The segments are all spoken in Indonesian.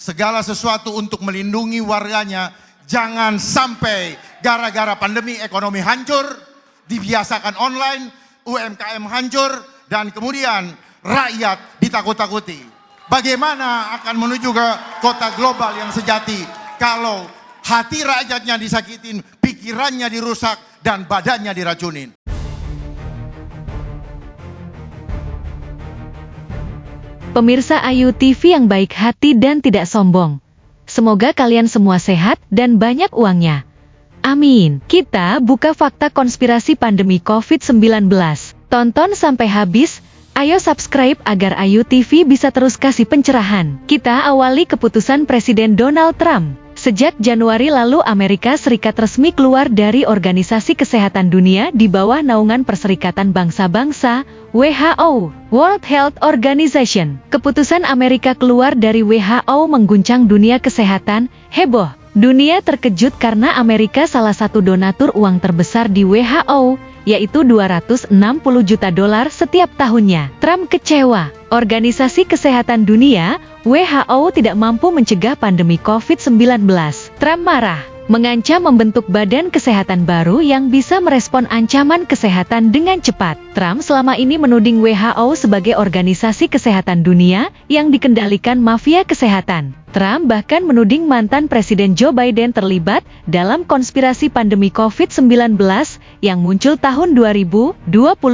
segala sesuatu untuk melindungi warganya. Jangan sampai gara-gara pandemi ekonomi hancur, dibiasakan online, UMKM hancur, dan kemudian rakyat ditakut-takuti. Bagaimana akan menuju ke kota global yang sejati kalau hati rakyatnya disakitin, pikirannya dirusak, dan badannya diracunin? Pemirsa Ayu TV yang baik hati dan tidak sombong. Semoga kalian semua sehat dan banyak uangnya. Amin. Kita buka fakta konspirasi pandemi COVID-19. Tonton sampai habis. Ayo subscribe agar Ayu TV bisa terus kasih pencerahan. Kita awali keputusan Presiden Donald Trump. Sejak Januari lalu Amerika Serikat resmi keluar dari Organisasi Kesehatan Dunia di bawah naungan Perserikatan Bangsa-Bangsa, WHO, World Health Organization. Keputusan Amerika keluar dari WHO mengguncang dunia kesehatan, heboh. Dunia terkejut karena Amerika salah satu donatur uang terbesar di WHO, yaitu $260 juta setiap tahunnya. Trump kecewa. Organisasi Kesehatan Dunia, WHO tidak mampu mencegah pandemi COVID-19. Trump marah, mengancam membentuk badan kesehatan baru yang bisa merespon ancaman kesehatan dengan cepat. Trump selama ini menuding WHO sebagai organisasi kesehatan dunia yang dikendalikan mafia kesehatan. Trump bahkan menuding mantan Presiden Joe Biden terlibat dalam konspirasi pandemi COVID-19 yang muncul tahun 2020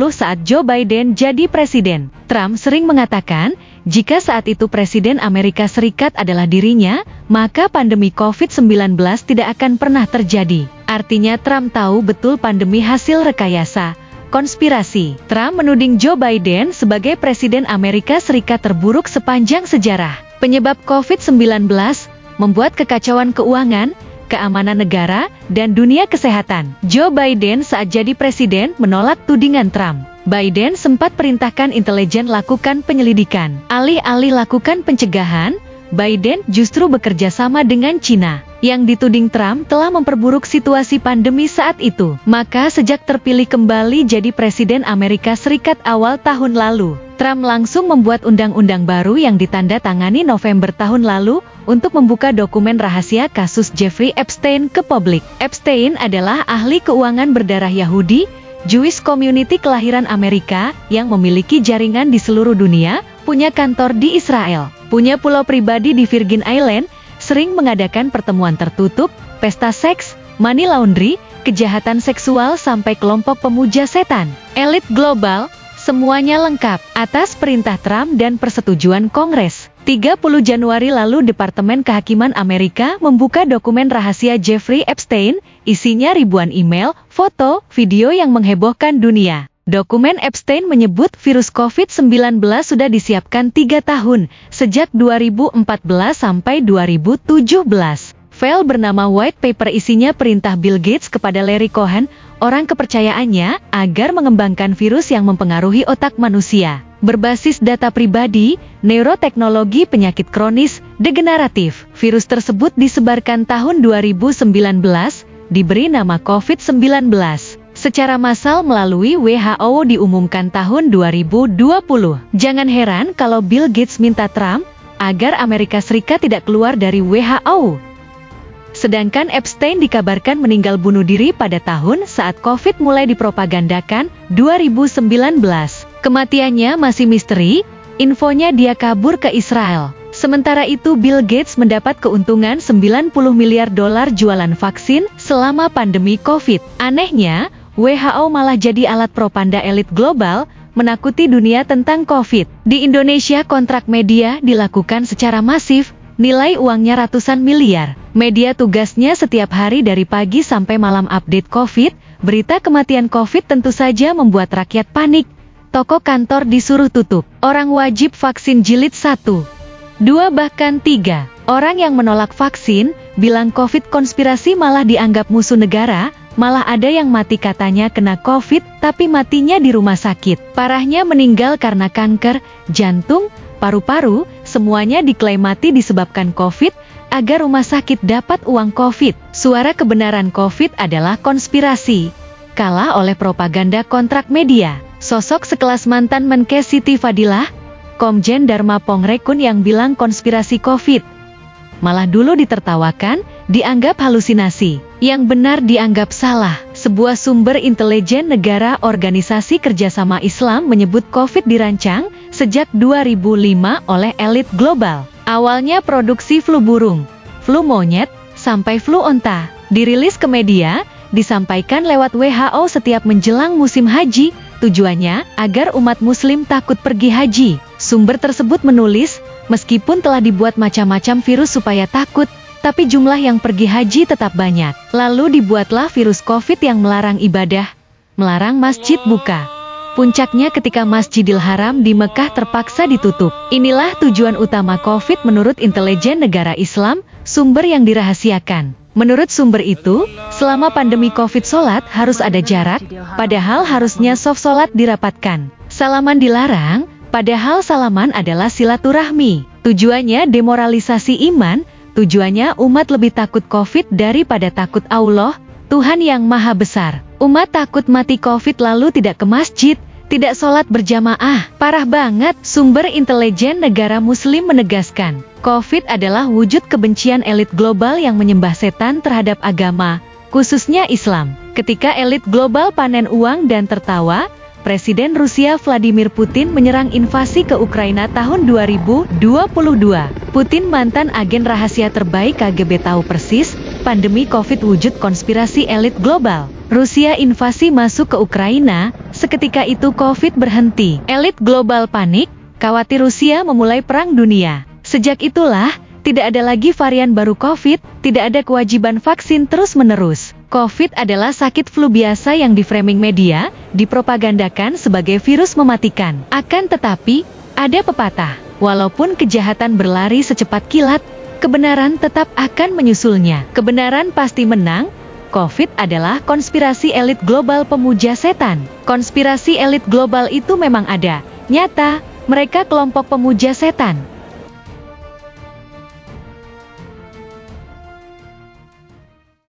saat Joe Biden jadi presiden. Trump sering mengatakan, jika saat itu Presiden Amerika Serikat adalah dirinya, maka pandemi COVID-19 tidak akan pernah terjadi. Artinya Trump tahu betul pandemi hasil rekayasa, konspirasi. Trump menuding Joe Biden sebagai Presiden Amerika Serikat terburuk sepanjang sejarah. Penyebab COVID-19 membuat kekacauan keuangan, keamanan negara, dan dunia kesehatan. Joe Biden saat jadi presiden menolak tudingan Trump. Biden sempat perintahkan intelijen lakukan penyelidikan. Alih-alih lakukan pencegahan, Biden justru bekerja sama dengan China. Yang dituding Trump telah memperburuk situasi pandemi saat itu. Maka sejak terpilih kembali jadi presiden Amerika Serikat awal tahun lalu, Trump langsung membuat undang-undang baru yang ditandatangani November tahun lalu untuk membuka dokumen rahasia kasus Jeffrey Epstein ke publik. Epstein adalah ahli keuangan berdarah Yahudi, Jewish community kelahiran Amerika yang memiliki jaringan di seluruh dunia, punya kantor di Israel, punya pulau pribadi di Virgin Island, sering mengadakan pertemuan tertutup, pesta seks, money laundry, kejahatan seksual sampai kelompok pemuja setan, elit global, semuanya lengkap. Atas perintah Trump dan persetujuan Kongres, 30 Januari lalu Departemen Kehakiman Amerika membuka dokumen rahasia Jeffrey Epstein, isinya ribuan email, foto, video yang menghebohkan dunia. Dokumen Epstein menyebut virus COVID-19 sudah disiapkan 3 tahun, sejak 2014 sampai 2017. File bernama White Paper isinya perintah Bill Gates kepada Larry Cohen, orang kepercayaannya, agar mengembangkan virus yang mempengaruhi otak manusia. Berbasis data pribadi, neuroteknologi penyakit kronis, degeneratif. Virus tersebut disebarkan tahun 2019, diberi nama COVID-19. Secara massal melalui WHO diumumkan tahun 2020. Jangan heran kalau Bill Gates minta Trump agar Amerika Serikat tidak keluar dari WHO. Sedangkan Epstein dikabarkan meninggal bunuh diri pada tahun saat COVID mulai dipropagandakan, 2019. Kematiannya masih misteri, infonya dia kabur ke Israel. Sementara itu Bill Gates mendapat keuntungan $90 miliar jualan vaksin selama pandemi COVID. Anehnya, WHO malah jadi alat propaganda elit global, menakuti dunia tentang COVID. Di Indonesia kontrak media dilakukan secara masif, nilai uangnya ratusan miliar. Media tugasnya setiap hari dari pagi sampai malam update COVID, berita kematian COVID tentu saja membuat rakyat panik. Toko kantor disuruh tutup. Orang wajib vaksin jilid 1, 2 bahkan 3. Orang yang menolak vaksin, bilang COVID konspirasi malah dianggap musuh negara. Malah ada yang mati katanya kena COVID, tapi matinya di rumah sakit. Parahnya meninggal karena kanker, jantung, paru-paru, semuanya diklaim mati disebabkan COVID, agar rumah sakit dapat uang COVID. Suara kebenaran COVID adalah konspirasi, kalah oleh propaganda kontrak media. Sosok sekelas mantan Menkes Siti Fadilah, Komjen Dharma Pongrekun yang bilang konspirasi COVID. malah dulu ditertawakan, dianggap halusinasi. Yang benar dianggap salah. Sebuah sumber intelijen negara Organisasi Kerjasama Islam menyebut COVID dirancang sejak 2005 oleh elit global. Awalnya produksi flu burung, flu monyet, sampai flu onta. Dirilis ke media, disampaikan lewat WHO setiap menjelang musim haji, tujuannya agar umat muslim takut pergi haji. Sumber tersebut menulis, meskipun telah dibuat macam-macam virus supaya takut, tapi jumlah yang pergi haji tetap banyak. Lalu dibuatlah virus COVID yang melarang ibadah, melarang masjid buka. Puncaknya ketika Masjidil Haram di Mekah terpaksa ditutup. Inilah tujuan utama COVID menurut intelijen negara Islam, sumber yang dirahasiakan. Menurut sumber itu, selama pandemi COVID sholat harus ada jarak, padahal harusnya soft sholat dirapatkan. Salaman dilarang, padahal salaman adalah silaturahmi. Tujuannya demoralisasi iman, tujuannya umat lebih takut COVID daripada takut Allah, Tuhan yang Maha Besar. Umat takut mati COVID lalu tidak ke masjid, tidak sholat berjamaah. Parah banget. Sumber intelijen negara muslim menegaskan, COVID adalah wujud kebencian elit global yang menyembah setan terhadap agama, khususnya Islam. Ketika elit global panen uang dan tertawa, Presiden Rusia Vladimir Putin menyerang invasi ke Ukraina tahun 2022. Putin, mantan agen rahasia terbaik KGB, tahu persis, pandemi COVID wujud konspirasi elit global. Rusia invasi masuk ke Ukraina, seketika itu COVID berhenti. Elit global panik, khawatir Rusia memulai perang dunia. Sejak itulah, tidak ada lagi varian baru COVID, tidak ada kewajiban vaksin terus-menerus. COVID adalah sakit flu biasa yang di-framing media, dipropagandakan sebagai virus mematikan. Akan tetapi, ada pepatah, walaupun kejahatan berlari secepat kilat, kebenaran tetap akan menyusulnya. Kebenaran pasti menang. COVID adalah konspirasi elit global pemuja setan. Konspirasi elit global itu memang ada, nyata, mereka kelompok pemuja setan.